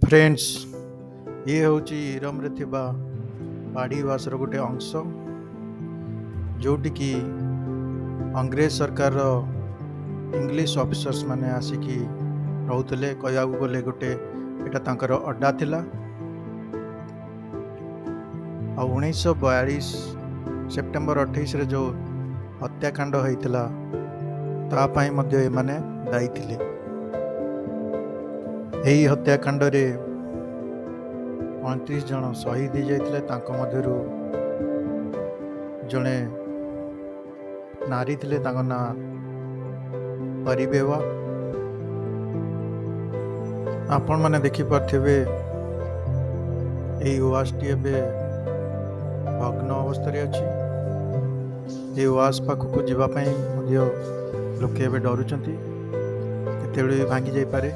Friends ये हूँ इरम थिबा पाड़ी उवासर गोटे अंश जोटिकी अंग्रेज सरकार इंग्लिश ऑफिसर्स माने आसिकी रोते कहया गले गोटे एटा तांकर अड्डा थिला। 1942 सेप्टेम्बर 28 रे जो हत्याकांड होइतिला तापाई मध्य एमाने दायी थिले। एही हत्याकांड रे 29 जन शहीद हो जाइतिले। तांको मध्यरु जणे नारी थिले तांको ना परिबेवा। आपण माने देखि पारथिबे एही उवासटी एबे भग्न अवस्था रे अछि। ए उवास पाखକୁ ଯିବା ପାଇଁ ମଧ୍ୟ लोके एबे डरुचंती, केतेबेले भांगी जाई पारे।